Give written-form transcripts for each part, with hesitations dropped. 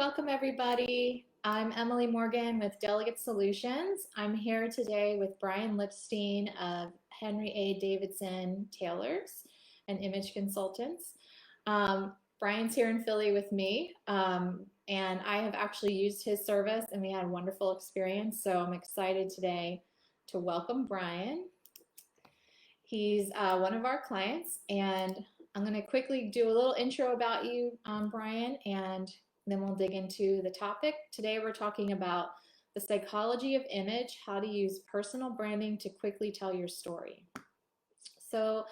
welcome everybody. I'm Emily Morgan with Delegate Solutions. I'm here today with Brian Lipstein of Henry Davidson, Tailors and Image Consultants. Brian's here in Philly with me, and I have actually used his service and we had a wonderful experience. So I'm excited today to welcome Brian. He's one of our clients, and I'm going to quickly do a little intro about you, Brian, and then we'll dig into the topic. Today we're talking about the psychology of image, how to use personal branding to quickly tell your story. So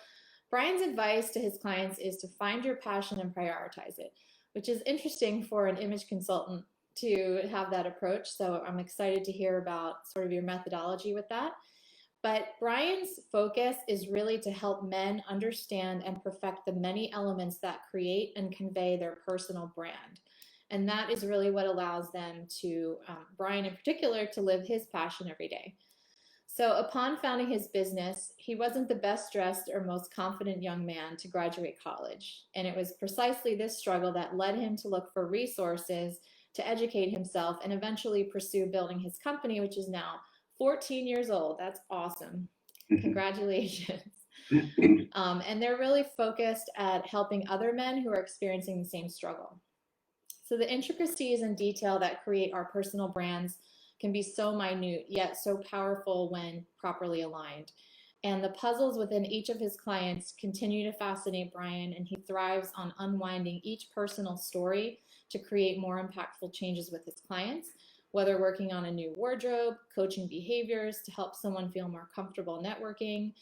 Brian's advice to his clients is to find your passion and prioritize it, which is interesting for an image consultant to have that approach. So I'm excited to hear about sort of your methodology with that. But Brian's focus is really to help men understand and perfect the many elements that create and convey their personal brand. And that is really what allows them to, Brian in particular, to live his passion every day. So upon founding his business, he wasn't the best dressed or most confident young man to graduate college. And it was precisely this struggle that led him to look for resources to educate himself and eventually pursue building his company, which is now 14 years old. That's awesome. Congratulations. And they're really focused at helping other men who are experiencing the same struggle. So the intricacies and detail that create our personal brands can be so minute, yet so powerful when properly aligned. And the puzzles within each of his clients continue to fascinate Brian, and he thrives on unwinding each personal story to create more impactful changes with his clients, whether working on a new wardrobe, coaching behaviors to help someone feel more comfortable networking,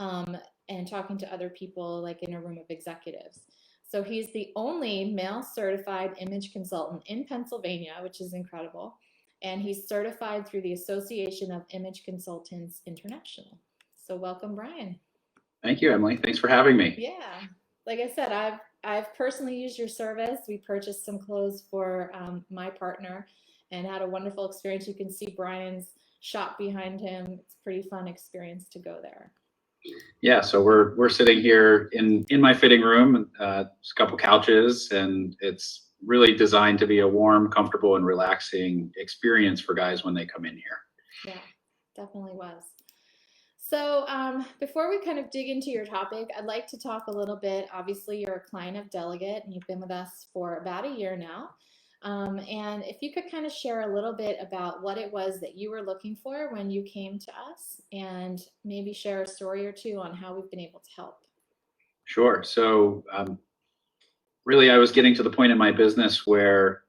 and talking to other people like in a room of executives. So he's the only male certified image consultant in Pennsylvania, which is incredible. And he's certified through the Association of Image Consultants International. So welcome, Brian. Thank you, Emily. Thanks for having me. Yeah. Like I said, I've personally used your service. We purchased some clothes for my partner and had a wonderful experience. You can see Brian's shop behind him. It's a pretty fun experience to go there. Yeah, so we're sitting here in my fitting room, a couple couches, and it's really designed to be a warm, comfortable, and relaxing experience for guys when they come in here. Yeah, definitely was. So before we kind of dig into your topic, I'd like to talk a little bit. Obviously, you're a client of Delegate, and you've been with us for about a year now. And if you could kind of share a little bit about what it was that you were looking for when you came to us, and maybe share a story or two on how we've been able to help. Sure. So really, I was getting to the point in my business where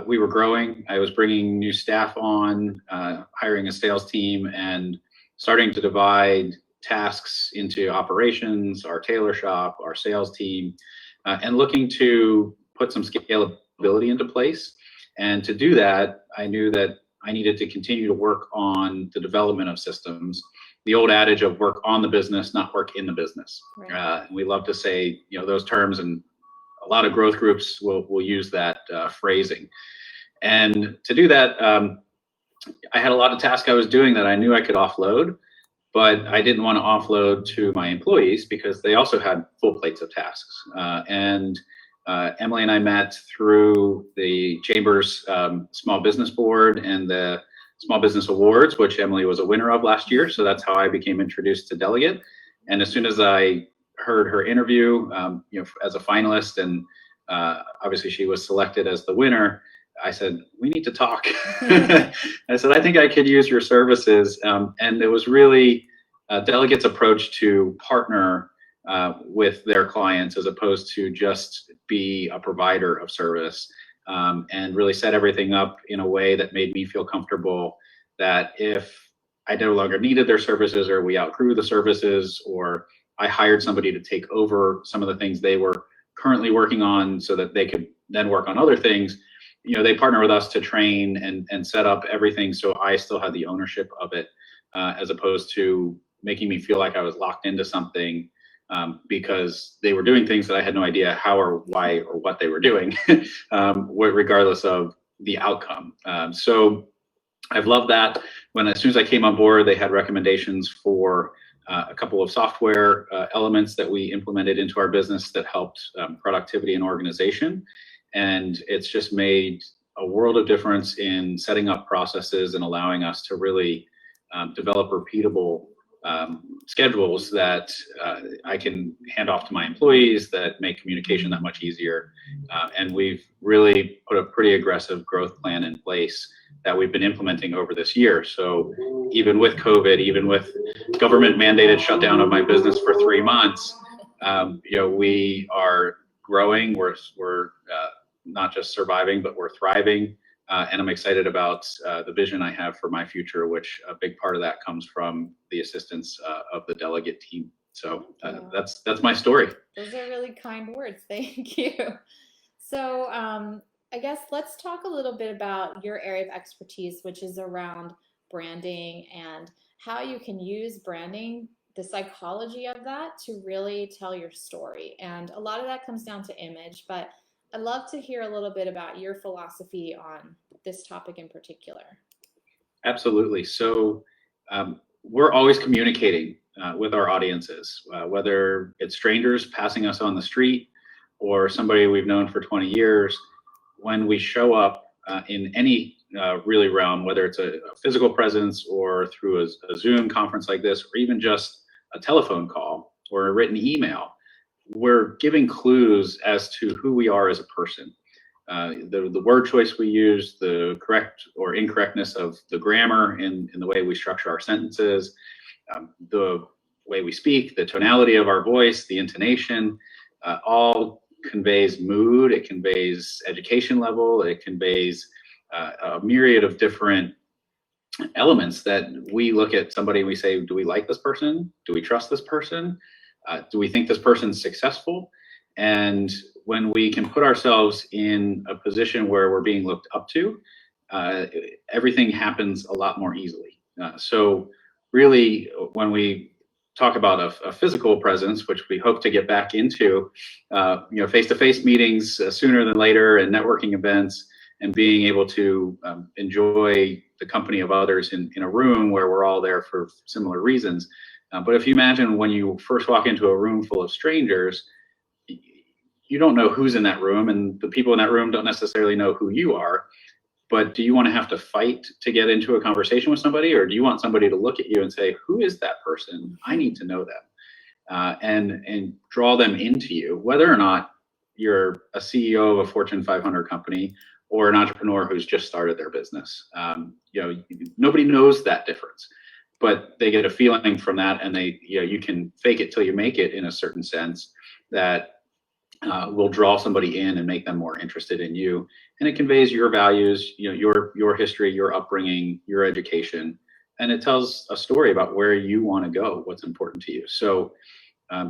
we were growing. I was bringing new staff on, hiring a sales team, and starting to divide tasks into operations, our tailor shop, our sales team, and looking to put some scalability into place. And to do that, I knew that I needed to continue to work on the development of systems. The old adage of work on the business, not work in the business. Right. We love to say, those terms, and a lot of growth groups will use that phrasing. And to do that, I had a lot of tasks I was doing that I knew I could offload, but I didn't want to offload to my employees because they also had full plates of tasks. Emily and I met through the Chamber's Small Business Board and the Small Business Awards, which Emily was a winner of last year. So that's how I became introduced to Delegate. And as soon as I heard her interview, as a finalist, and obviously she was selected as the winner, I said, we need to talk. I said, I think I could use your services. And it was really Delegate's approach to partner with their clients as opposed to just be a provider of service, and really set everything up in a way that made me feel comfortable that if I no longer needed their services, or we outgrew the services, or I hired somebody to take over some of the things they were currently working on so that they could then work on other things, they partner with us to train and set up everything so I still had the ownership of it, as opposed to making me feel like I was locked into something because they were doing things that I had no idea how or why or what they were doing, regardless of the outcome. So I've loved that. As soon as I came on board, they had recommendations for a couple of software elements that we implemented into our business that helped productivity and organization. And it's just made a world of difference in setting up processes and allowing us to really develop repeatable schedules that I can hand off to my employees that make communication that much easier. And we've really put a pretty aggressive growth plan in place that we've been implementing over this year. So even with COVID, even with government mandated shutdown of my business for 3 months, we are growing. We're not just surviving, but we're thriving. And I'm excited about the vision I have for my future, which a big part of that comes from the assistance of the Delegate team. So that's my story. Those are really kind words. Thank you. So I guess let's talk a little bit about your area of expertise, which is around branding and how you can use branding, the psychology of that, to really tell your story. And a lot of that comes down to image, but I'd love to hear a little bit about your philosophy on this topic in particular. Absolutely. So we're always communicating with our audiences, whether it's strangers passing us on the street or somebody we've known for 20 years. When we show up in any really realm, whether it's a physical presence or through a Zoom conference like this, or even just a telephone call or a written email, we're giving clues as to who we are as a person. The word choice we use, the correct or incorrectness of the grammar in the way we structure our sentences, the way we speak, the tonality of our voice, the intonation, all conveys mood, it conveys education level, it conveys a myriad of different elements that we look at somebody and we say, do we like this person? Do we trust this person? Do we think this person's successful? And when we can put ourselves in a position where we're being looked up to, everything happens a lot more easily. So really, when we talk about a physical presence, which we hope to get back into, face-to-face meetings sooner than later, and networking events, and being able to enjoy the company of others in a room where we're all there for similar reasons. But if you imagine when you first walk into a room full of strangers, you don't know who's in that room, and the people in that room don't necessarily know who you are. But do you want to have to fight to get into a conversation with somebody, or do you want somebody to look at you and say, who is that person? I need to know them, and draw them into you, whether or not you're a CEO of a Fortune 500 company or an entrepreneur who's just started their business. Nobody knows that difference, but they get a feeling from that, and you can fake it till you make it in a certain sense that will draw somebody in and make them more interested in you. And it conveys your values, your history, your upbringing, your education, and it tells a story about where you want to go, what's important to you. So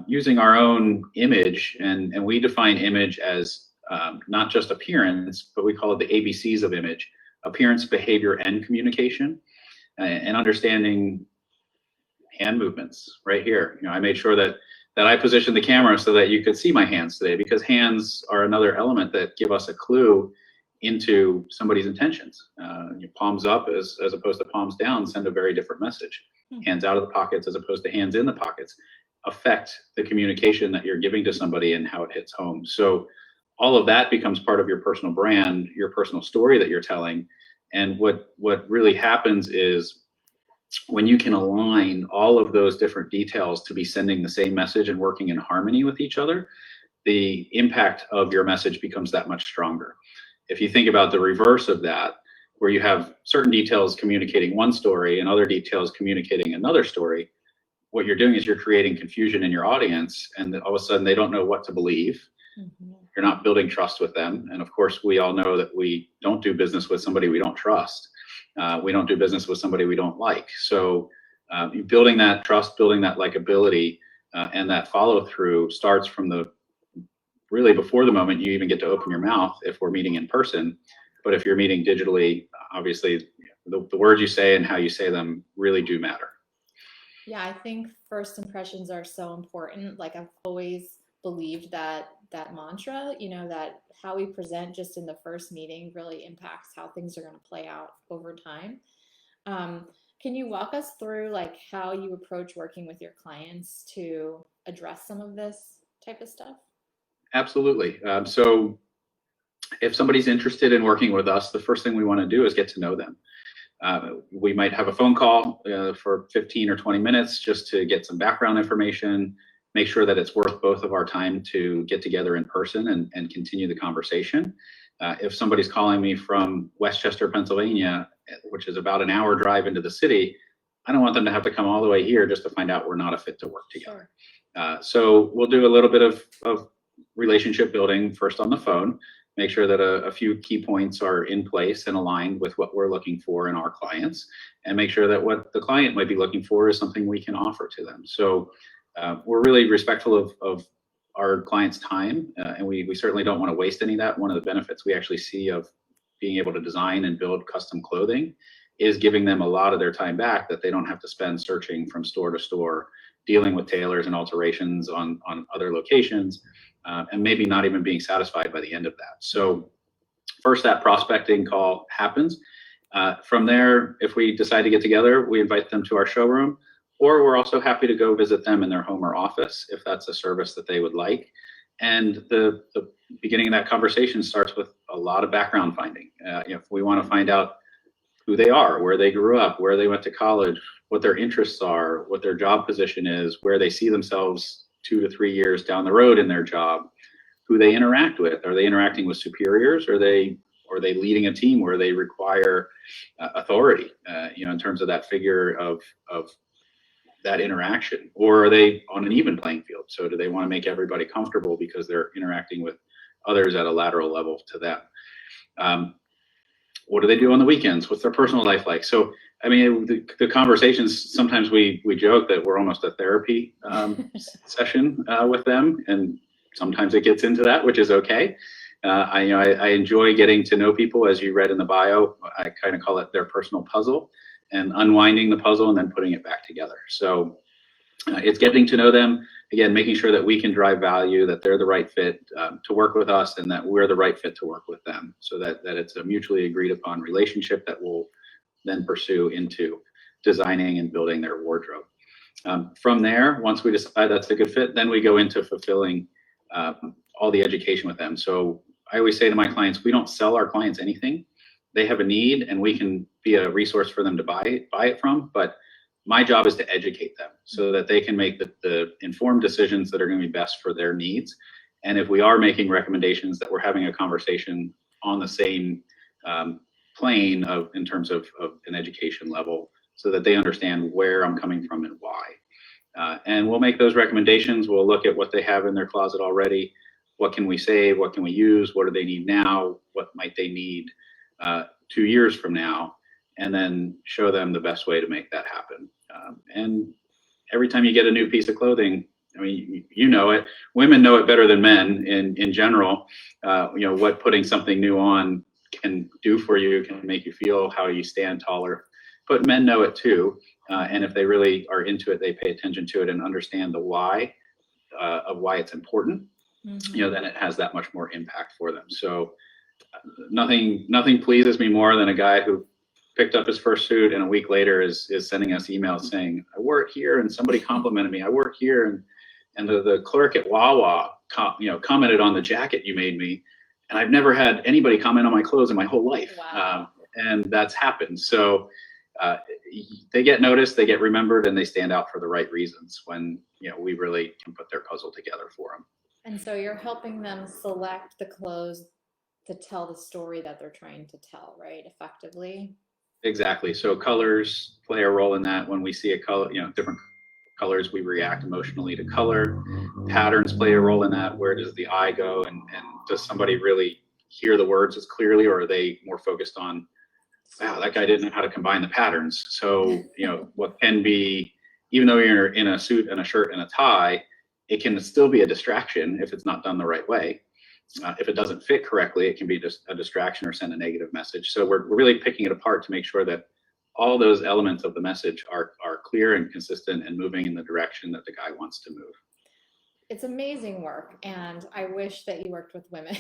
using our own image, and we define image as not just appearance, but we call it the ABCs of image: appearance, behavior, and communication, and understanding hand movements right here. I made sure that I positioned the camera so that you could see my hands today, because hands are another element that give us a clue into somebody's intentions. Palms up as opposed to palms down send a very different message. Hands out of the pockets as opposed to hands in the pockets affect the communication that you're giving to somebody and how it hits home. So all of that becomes part of your personal brand, your personal story that you're telling. And what really happens is, when you can align all of those different details to be sending the same message and working in harmony with each other, the impact of your message becomes that much stronger. If you think about the reverse of that, where you have certain details communicating one story and other details communicating another story, what you're doing is you're creating confusion in your audience, and all of a sudden they don't know what to believe. Mm-hmm. You're not building trust with them. And of course, we all know that we don't do business with somebody we don't trust. We don't do business with somebody we don't like. So building that trust, building that likability, and that follow through starts from really before the moment you even get to open your mouth, if we're meeting in person. But if you're meeting digitally, obviously the words you say and how you say them really do matter. Yeah, I think first impressions are so important. Like, I've always believed that mantra, that how we present just in the first meeting really impacts how things are going to play out over time. Can you walk us through how you approach working with your clients to address some of this type of stuff? Absolutely. So If somebody's interested in working with us, the first thing we want to do is get to know them. We might have a phone call for 15 or 20 minutes just to get some background information, make sure that it's worth both of our time to get together in person and continue the conversation. If somebody's calling me from Westchester, Pennsylvania, which is about an hour drive into the city, I don't want them to have to come all the way here just to find out we're not a fit to work together. So we'll do a little bit of relationship building first on the phone, make sure that a few key points are in place and aligned with what we're looking for in our clients, and make sure that what the client might be looking for is something we can offer to them. So we're really respectful of our clients' time, and we certainly don't want to waste any of that. One of the benefits we actually see of being able to design and build custom clothing is giving them a lot of their time back that they don't have to spend searching from store to store, dealing with tailors and alterations on other locations, and maybe not even being satisfied by the end of that. So first, that prospecting call happens. From there, if we decide to get together, we invite them to our showroom, or we're also happy to go visit them in their home or office if that's a service that they would like. And the beginning of that conversation starts with a lot of background finding. If we want to find out who they are, where they grew up, where they went to college, what their interests are, what their job position is, where they see themselves 2 to 3 years down the road in their job, who they interact with. Are they interacting with superiors? Are they leading a team where they require authority, in terms of that figure of that interaction? Or are they on an even playing field? So do they want to make everybody comfortable because they're interacting with others at a lateral level to them? What do they do on the weekends? What's their personal life like? So, I mean, the conversations, sometimes we joke that we're almost a therapy session with them. And sometimes it gets into that, which is okay. I enjoy getting to know people, as you read in the bio. I kind of call it their personal puzzle, and unwinding the puzzle and then putting it back together. So it's getting to know them, again, making sure that we can drive value, that they're the right fit to work with us, and that we're the right fit to work with them, so that it's a mutually agreed upon relationship that we'll then pursue into designing and building their wardrobe. From there, once we decide that's a good fit, then we go into fulfilling all the education with them. So I always say to my clients, we don't sell our clients anything. They have a need, and we can be a resource for them to buy it from. But my job is to educate them so that they can make the informed decisions that are going to be best for their needs. And if we are making recommendations, that we're having a conversation on the same plane in terms of an education level, so that they understand where I'm coming from and why. And we'll make those recommendations. We'll look at what they have in their closet already. What can we save? What can we use? What do they need now? What might they need 2 years from now? And then show them the best way to make that happen. And every time you get a new piece of clothing, I mean, you know it. Women know it better than men in general. What putting something new on can do for you, can make you feel, how you stand taller. But men know it too. And if they really are into it, they pay attention to it and understand the why of why it's important. Mm-hmm. Then it has that much more impact for them. So nothing pleases me more than a guy who picked up his first suit and a week later is sending us emails saying, I work here and somebody complimented me. I work here, and the clerk at Wawa commented on the jacket you made me, and I've never had anybody comment on my clothes in my whole life. Wow. And that's happened. So they get noticed, they get remembered, and they stand out for the right reasons when we really can put their puzzle together for them. And so you're helping them select the clothes to tell the story that they're trying to tell, right? Effectively. Exactly. So colors play a role in that. When we see a color, different colors, we react emotionally to color. Patterns play a role in that. Where does the eye go? And does somebody really hear the words as clearly, or are they more focused on, wow, that guy didn't know how to combine the patterns? So, what can be, even though you're in a suit and a shirt and a tie, it can still be a distraction if it's not done the right way. If it doesn't fit correctly, it can be just a distraction or send a negative message. So we're really picking it apart to make sure that all those elements of the message are clear and consistent and moving in the direction that the guy wants to move. It's amazing work, and I wish that you worked with women.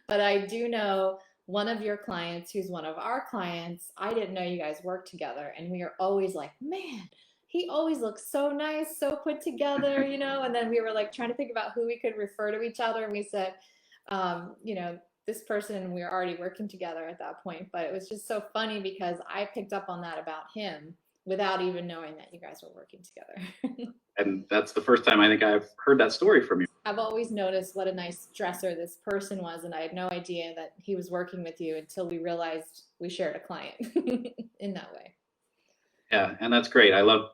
But I do know one of your clients, who's one of our clients, I didn't know you guys worked together, and we are always like, man, he always looks so nice, so put together, and then we were like trying to think about who we could refer to each other. And we said, this person, we were already working together at that point, but it was just so funny because I picked up on that about him without even knowing that you guys were working together. And that's the first time I think I've heard that story from you. I've always noticed what a nice dresser this person was, and I had no idea that he was working with you until we realized we shared a client in that way. Yeah, and that's great. I love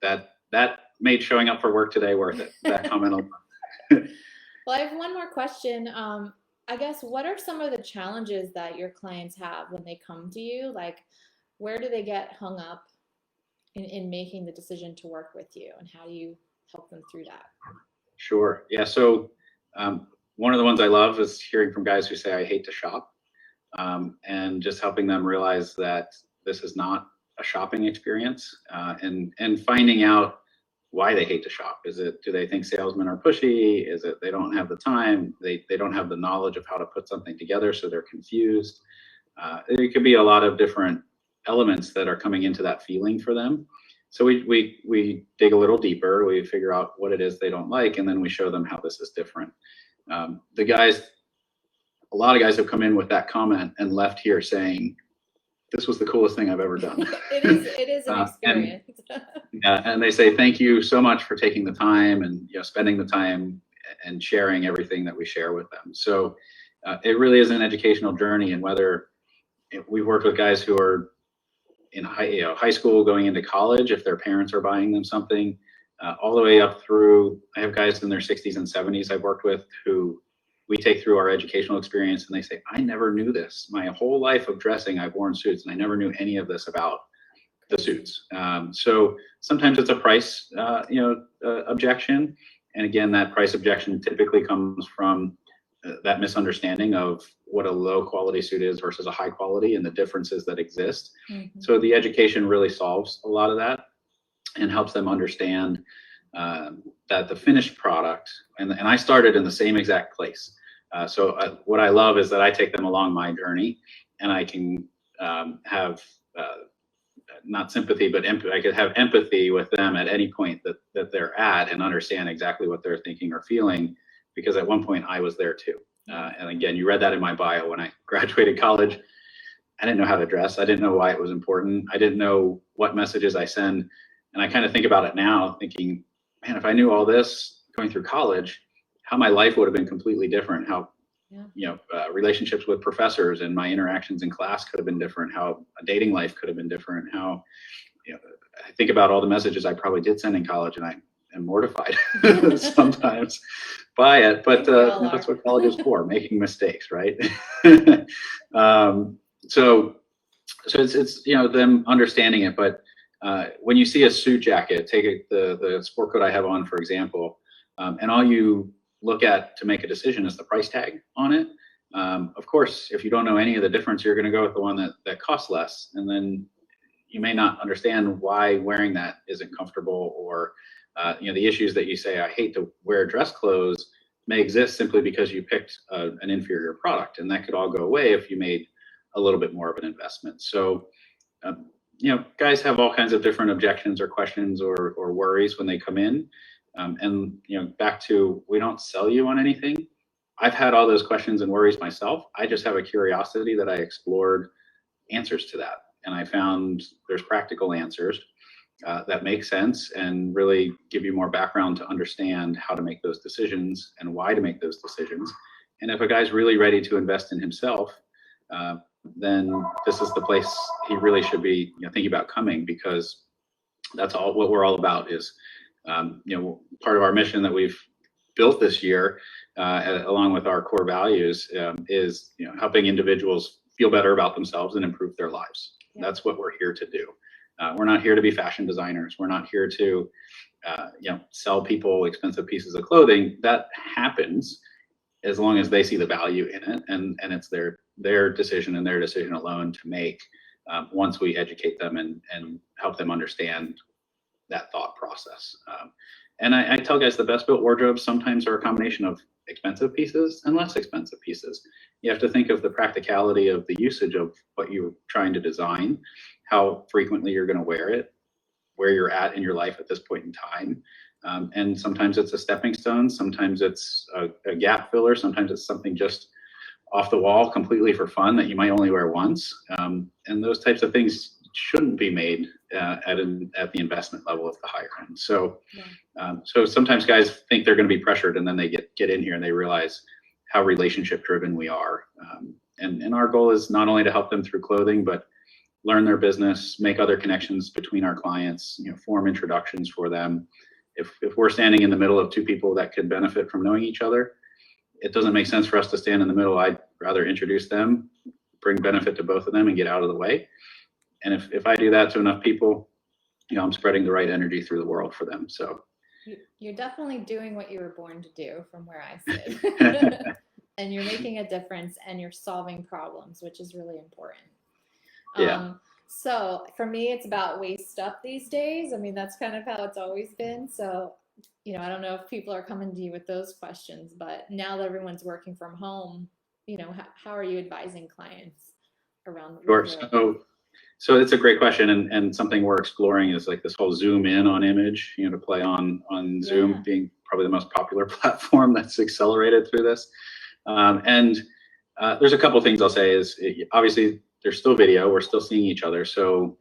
that made showing up for work today worth it. That comment. Well, I have one more question. I guess, what are some of the challenges that your clients have when they come to you? Like, where do they get hung up in making the decision to work with you, and how do you help them through that? Sure. Yeah. So one of the ones I love is hearing from guys who say, I hate to shop, and just helping them realize that this is not a shopping experience, and finding out why they hate to shop. Is it, do they think salesmen are pushy? Is it they don't have the time? They don't have the knowledge of how to put something together, so they're confused. It could be a lot of different elements that are coming into that feeling for them. So we dig a little deeper, we figure out what it is they don't like, and then we show them how this is different. A lot of guys have come in with that comment and left here saying, this was the coolest thing I've ever done. It is an experience. And they say, thank you so much for taking the time and spending the time and sharing everything that we share with them. So it really is an educational journey. And whether we've worked with guys who are in high school going into college, if their parents are buying them something, all the way up through, I have guys in their 60s and 70s I've worked with who we take through our educational experience, and they say, I never knew this. My whole life of dressing, I've worn suits, and I never knew any of this about the suits. So sometimes it's a price objection. And again, that price objection typically comes from that misunderstanding of what a low quality suit is versus a high quality and the differences that exist. Mm-hmm. So the education really solves a lot of that and helps them understand that the finished product, and I started in the same exact place. So what I love is that I take them along my journey, and I can have not sympathy, but I could have empathy with them at any point that they're at and understand exactly what they're thinking or feeling, because at one point I was there too. And again, you read that in my bio. When I graduated college, I didn't know how to dress. I didn't know why it was important. I didn't know what messages I send. And I kind of think about it now thinking, man, if I knew all this going through college, how my life would have been completely different. How, relationships with professors and my interactions in class could have been different. How a dating life could have been different. How, I think about all the messages I probably did send in college, and I am mortified sometimes by it, but that's what college is for, making mistakes, right? So it's them understanding it. But when you see a suit jacket, take the sport coat I have on, for example, and all you look at to make a decision is the price tag on it. Of course, if you don't know any of the difference, you're going to go with the one that costs less, and then you may not understand why wearing that isn't comfortable, or the issues that you say, I hate to wear dress clothes, may exist simply because you picked an inferior product, and that could all go away if you made a little bit more of an investment. So guys have all kinds of different objections or questions or worries when they come in. And back to, we don't sell you on anything. I've had all those questions and worries myself. I just have a curiosity that I explored answers to that. And I found there's practical answers that make sense and really give you more background to understand how to make those decisions and why to make those decisions. And if a guy's really ready to invest in himself, then this is the place he really should be thinking about coming, because that's all what we're all about is, part of our mission that we've built this year, along with our core values, is helping individuals feel better about themselves and improve their lives. Yeah. That's what we're here to do. We're not here to be fashion designers. We're not here to sell people expensive pieces of clothing. That happens as long as they see the value in it, and it's their decision and their decision alone to make, once we educate them and help them understand that thought process. And I tell guys the best built wardrobes sometimes are a combination of expensive pieces and less expensive pieces. You have to think of the practicality of the usage of what you're trying to design, how frequently you're going to wear it, where you're at in your life at this point in time. And sometimes it's a stepping stone, sometimes it's a gap filler, sometimes it's something just off the wall completely for fun that you might only wear once. And those types of things shouldn't be made at the investment level of the higher end. So, so sometimes guys think they're going to be pressured, and then they get in here and they realize how relationship driven we are. And our goal is not only to help them through clothing, but learn their business, make other connections between our clients, form introductions for them. If we're standing in the middle of two people that could benefit from knowing each other, it doesn't make sense for us to stand in the middle. I'd rather introduce them, bring benefit to both of them, and get out of the way. And if I do that to enough people, I'm spreading the right energy through the world for them. So you're definitely doing what you were born to do from where I sit. And you're making a difference, and you're solving problems, which is really important. Yeah. So for me, it's about waist up these days. I mean, that's kind of how it's always been. So, I don't know if people are coming to you with those questions, but now that everyone's working from home, how are you advising clients around the Sure. wardrobe? So it's a great question, and something we're exploring is like this whole zoom in on image, to play on Zoom being probably the most popular platform that's accelerated through this. And there's a couple of things I'll say is obviously there's still video, we're still seeing each other. So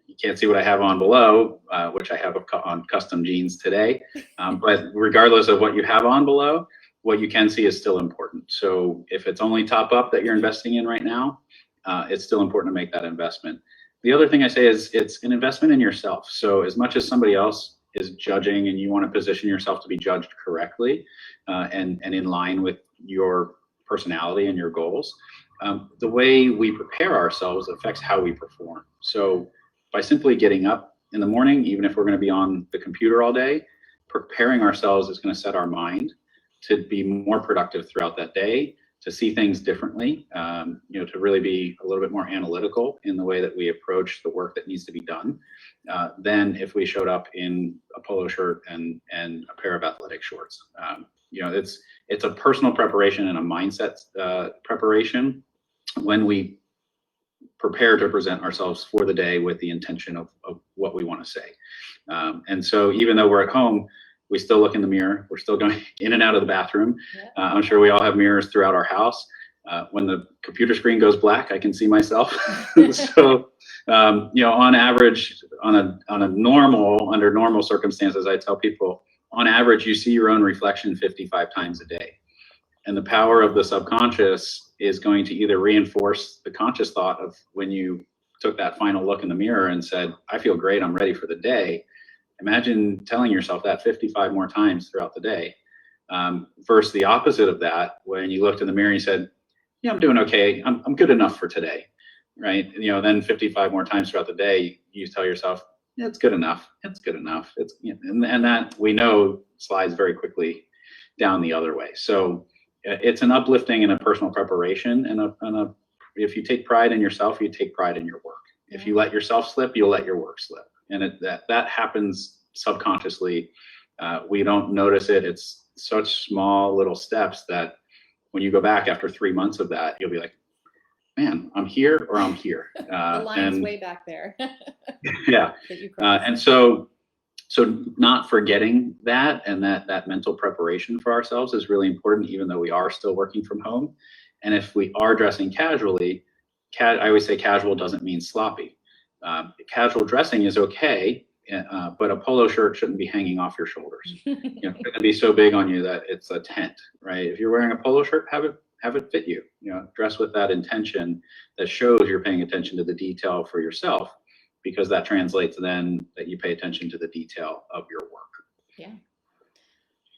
you can't see what I have on below, which I have on custom jeans today. But regardless of what you have on below, what you can see is still important. So if it's only top up that you're investing in right now, it's still important to make that investment. The other thing I say is it's an investment in yourself. So as much as somebody else is judging and you want to position yourself to be judged correctly and in line with your personality and your goals, the way we prepare ourselves affects how we perform. So by simply getting up in the morning, even if we're going to be on the computer all day, preparing ourselves is going to set our mind to be more productive throughout that day, to see things differently, to really be a little bit more analytical in the way that we approach the work that needs to be done, than if we showed up in a polo shirt and a pair of athletic shorts. It's a personal preparation and a mindset preparation when we prepare to present ourselves for the day with the intention of what we want to say. And so even though we're at home, we still look in the mirror. We're still going in and out of the bathroom. I'm sure we all have mirrors throughout our house. When the computer screen goes black, I can see myself. So, on average, under normal circumstances, I tell people, on average, you see your own reflection 55 times a day. And the power of the subconscious is going to either reinforce the conscious thought of when you took that final look in the mirror and said, I feel great, I'm ready for the day. Imagine telling yourself that 55 more times throughout the day, versus the opposite of that, when you looked in the mirror and you said, yeah, I'm doing okay, I'm good enough for today, right? Then 55 more times throughout the day, you tell yourself, yeah, it's good enough, it's good enough. And that we know slides very quickly down the other way. So it's an uplifting and a personal preparation, and if you take pride in yourself, you take pride in your work. If you let yourself slip, you'll let your work slip. And that happens subconsciously. We don't notice it. It's such small little steps that when you go back after 3 months of that, you'll be like, man, I'm here or I'm here. The line's way back there. Yeah. And so not forgetting that, and that mental preparation for ourselves is really important, even though we are still working from home. And if we are dressing casually, I always say casual doesn't mean sloppy. Casual dressing is okay, but a polo shirt shouldn't be hanging off your shoulders. It shouldn't be so big on you that it's a tent, right? If you're wearing a polo shirt, have it fit you. Dress with that intention that shows you're paying attention to the detail for yourself, because that translates then that you pay attention to the detail of your work. Yeah.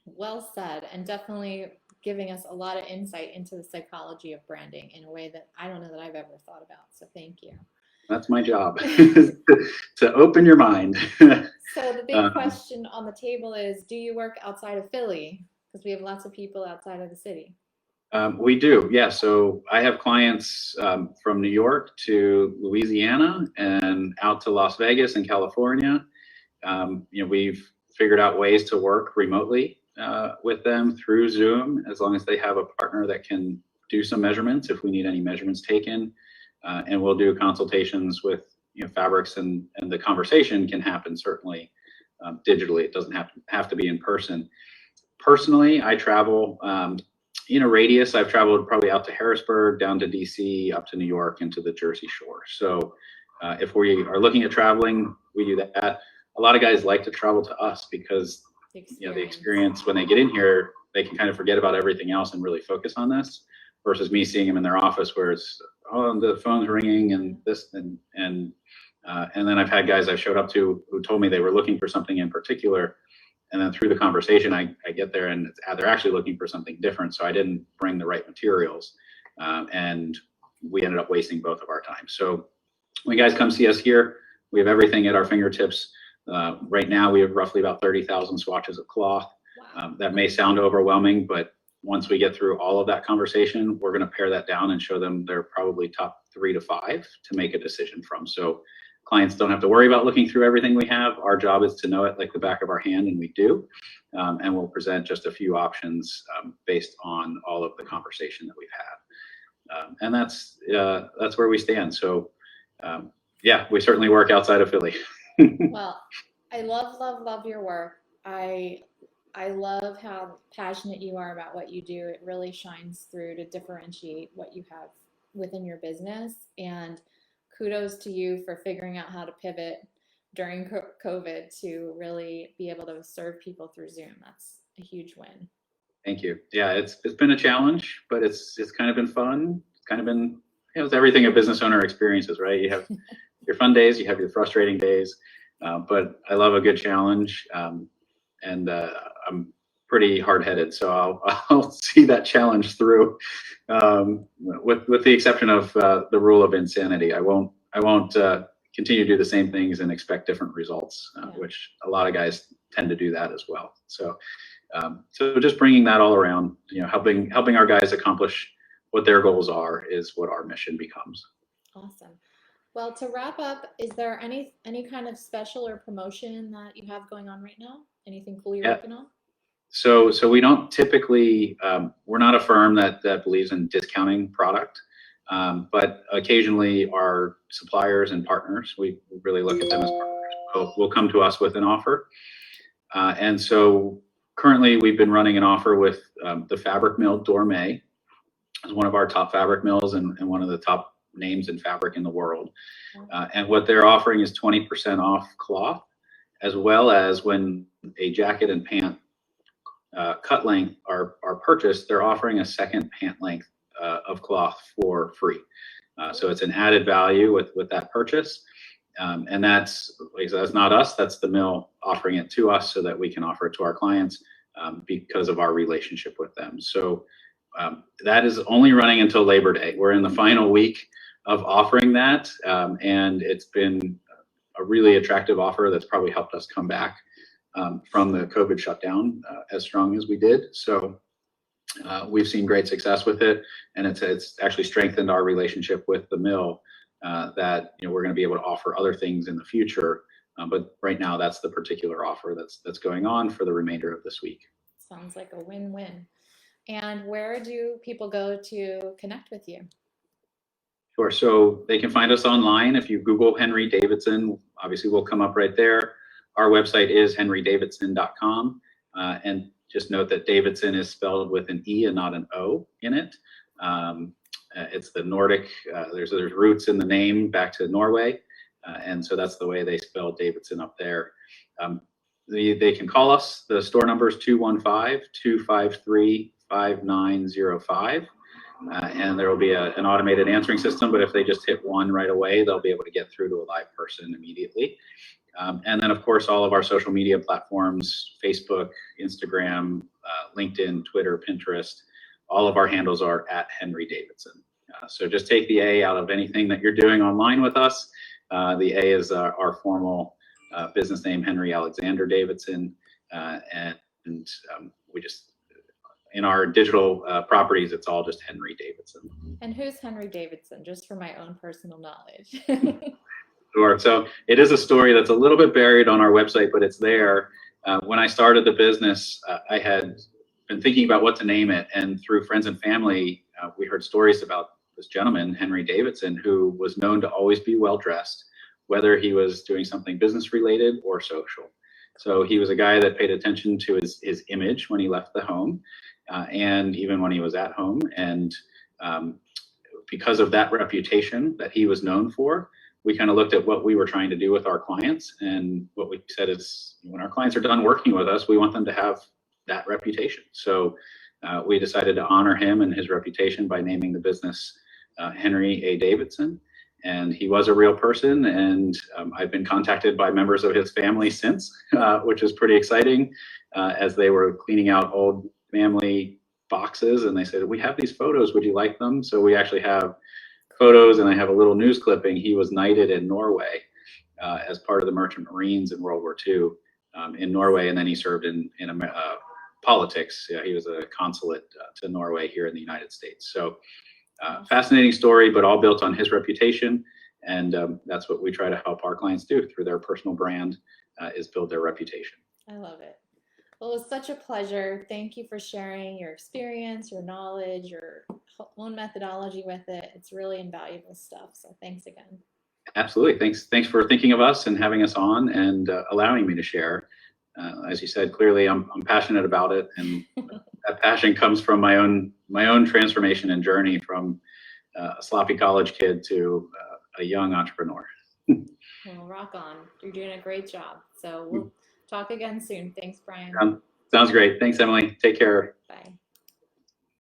Well said, and definitely giving us a lot of insight into the psychology of branding in a way that I don't know that I've ever thought about. So thank you. That's my job, to open your mind. So the big question on the table is, do you work outside of Philly? Because we have lots of people outside of the city. We do, yeah. So I have clients from New York to Louisiana and out to Las Vegas and California. We've figured out ways to work remotely with them through Zoom, as long as they have a partner that can do some measurements if we need any measurements taken. And we'll do consultations with fabrics, and the conversation can happen certainly digitally. It doesn't have to be in person. Personally, I travel radius, I've traveled probably out to Harrisburg, down to DC, up to New York, into the Jersey Shore. So if we are looking at traveling, we do that. A lot of guys like to travel to us because the experience when they get in here, they can kind of forget about everything else and really focus on this, versus me seeing them in their office where it's, oh, the phone's ringing and this and then I've had guys I've showed up to who told me they were looking for something in particular, and then through the conversation, I get there and they're actually looking for something different. So I didn't bring the right materials, and we ended up wasting both of our time. So when guys come see us here, we have everything at our fingertips. Right now, we have roughly about 30,000 swatches of cloth. Wow. That may sound overwhelming, but once we get through all of that conversation, we're going to pare that down and show them they're probably top 3 to 5 to make a decision from. So clients don't have to worry about looking through everything we have. Our job is to know it like the back of our hand, and we do. And we'll present just a few options based on all of the conversation that we've had. And that's where we stand. So yeah, we certainly work outside of Philly. Well, I love your work. I love how passionate you are about what you do. It really shines through to differentiate what you have within your business. And kudos to you for figuring out how to pivot during COVID to really be able to serve people through Zoom. That's a huge win. Thank you. Yeah, it's been a challenge, but it's kind of been fun. It's kind of been, it's everything a business owner experiences, right? You have your fun days, you have your frustrating days, but I love a good challenge, and I'm pretty hard-headed, so I'll see that challenge through, with the exception of the rule of insanity. I won't continue to do the same things and expect different results, which a lot of guys tend to do that as well. So just bringing that all around, helping our guys accomplish what their goals are is what our mission becomes. Awesome. Well, to wrap up, is there any kind of special or promotion that you have going on right now? Anything cool you're working on? So we don't typically, we're not a firm that believes in discounting product, but occasionally our suppliers and partners, we really look at them as partners, will come to us with an offer. And so currently we've been running an offer with the fabric mill Dorme, is one of our top fabric mills and one of the top names in fabric in the world. And what they're offering is 20% off cloth, as well as when a jacket and pant cut length are purchased, they're offering a second pant length of cloth for free. So it's an added value with that purchase. And that's not us, that's the mill offering it to us so that we can offer it to our clients because of our relationship with them. So that is only running until Labor Day. We're in the final week of offering that, and it's been a really attractive offer that's probably helped us come back from the COVID shutdown as strong as we did. So we've seen great success with it, and it's actually strengthened our relationship with the mill that we're going to be able to offer other things in the future. But right now, that's the particular offer that's going on for the remainder of this week. Sounds like a win-win. And where do people go to connect with you? Sure. So they can find us online. If you Google Henry Davidson, obviously we'll come up right there. Our website is henrydavidson.com. And just note that Davidson is spelled with an E and not an O in it. It's the Nordic, there's roots in the name back to Norway. And so that's the way they spell Davidson up there. They can call us. The store number is 215-253-5905. And there will be an automated answering system, but if they just hit 1 right away, they'll be able to get through to a live person immediately. And then, of course, all of our social media platforms, Facebook, Instagram, LinkedIn, Twitter, Pinterest, all of our handles are at Henry Davidson. So just take the A out of anything that you're doing online with us. The A is our formal business name, Henry Alexander Davidson. And we just, in our digital properties, it's all just Henry Davidson. And who's Henry Davidson, just for my own personal knowledge? Sure. So it is a story that's a little bit buried on our website, but it's there. When I started the business, I had been thinking about what to name it. And through friends and family, we heard stories about this gentleman, Henry Davidson, who was known to always be well-dressed, whether he was doing something business-related or social. So he was a guy that paid attention to his image when he left the home. and even when he was at home. And because of that reputation that he was known for, we kind of looked at what we were trying to do with our clients. And what we said is, when our clients are done working with us, we want them to have that reputation. So we decided to honor him and his reputation by naming the business Henry A. Davidson. And he was a real person, and I've been contacted by members of his family since, which is pretty exciting, as they were cleaning out old family boxes, and they said, "We have these photos, would you like them?" So we actually have photos, and I have a little news clipping. He was knighted in Norway as part of the Merchant Marines in World War II in Norway, and then he served in politics. Yeah, he was a consulate to Norway here in the United States. So fascinating story, but all built on his reputation. And that's what we try to help our clients do through their personal brand, is build their reputation. I love it. Well, it was such a pleasure. Thank you for sharing your experience, your knowledge, your own methodology with it. It's really invaluable stuff. So thanks again. Absolutely. Thanks for thinking of us and having us on, and allowing me to share. As you said, clearly I'm passionate about it, and that passion comes from my own transformation and journey from a sloppy college kid to a young entrepreneur. Well, rock on. You're doing a great job. So we'll talk again soon. Thanks, Brian. Sounds great. Thanks, Emily. Take care. Bye.